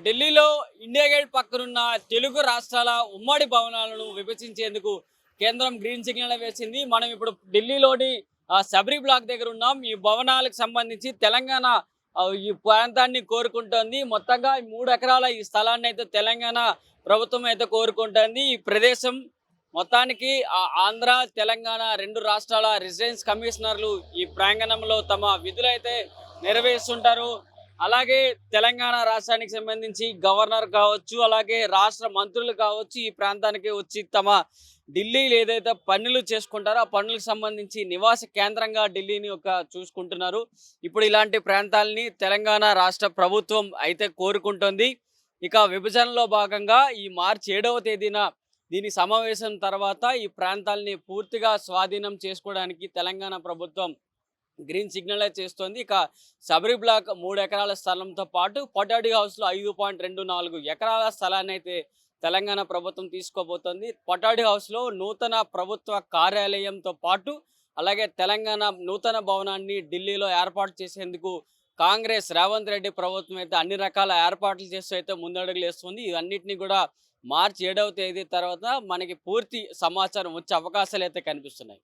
ఢిల్లీలో India gate పక్కనున్న తెలుగు రాష్ట్రాల ఉమ్మడి భవనాలను విభజించేందుకు కేంద్రం గ్రీన్ సిగ్నల్ వేసింది. మనం ఇప్పుడు ఢిల్లీలోని సబరీ బ్లాక్ దగ్గర ఉన్నాం. ఈ భవనాలకు సంబంధించి తెలంగాణ ఈ ప్రాంతాన్ని కోరుకుంటోంది. మొత్తంగా 3 ఎకరాల ఈ స్థలాన్ని అయితే తెలంగాణ ప్రభుత్వం అయితే కోరుకుంటోంది. ఈ ప్రదేశం మొత్తానికి ఆంధ్ర తెలంగాణ 2 రాష్ట్రాల రెసిడెన్స్ కమిషనర్లు ఈ ప్రాంగణంలో తమ విధులైతే నెరవేరుస్తుంటారు. అలాగే తెలంగాణ రాష్ట్రానికి సంబంధించి గవర్నర్ కావచ్చు, అలాగే రాష్ట్ర మంత్రులు కావచ్చు, ఈ ప్రాంతానికి వచ్చి తమ ఢిల్లీలో ఏదైతే పనులు చేసుకుంటారో ఆ పనులకు సంబంధించి నివాస కేంద్రంగా ఢిల్లీని చూసుకుంటున్నారు. ఇప్పుడు ఇలాంటి ప్రాంతాలని తెలంగాణ రాష్ట్ర ప్రభుత్వం అయితే కోరుకుంటుంది. ఇక విభజనలో భాగంగా ఈ మార్చి 7వ తేదీన దీని సమావేశం తర్వాత ఈ ప్రాంతాలని పూర్తిగా స్వాధీనం చేసుకోవడానికి తెలంగాణ ప్రభుత్వం గ్రీన్ సిగ్నల్ చేస్తోంది. ఇక సబరీ బ్లాక్ 3 ఎకరాల స్థలంతో పాటు పొటాటో హౌస్లో 5.24 ఎకరాల స్థలాన్ని అయితే తెలంగాణ ప్రభుత్వం తీసుకోబోతోంది. పొటాటో హౌస్లో నూతన ప్రభుత్వ కార్యాలయంతో పాటు అలాగే తెలంగాణ నూతన భవనాన్ని ఢిల్లీలో ఏర్పాటు చేసేందుకు కాంగ్రెస్ రేవంత్ రెడ్డి ప్రభుత్వం అయితే అన్ని రకాల ఏర్పాట్లు చేస్తూ అయితే ముందడుగులు వేస్తుంది. ఇవన్నిటిని కూడా మార్చి 7వ తేదీ తర్వాత మనకి పూర్తి సమాచారం వచ్చే అవకాశాలు అయితే కనిపిస్తున్నాయి.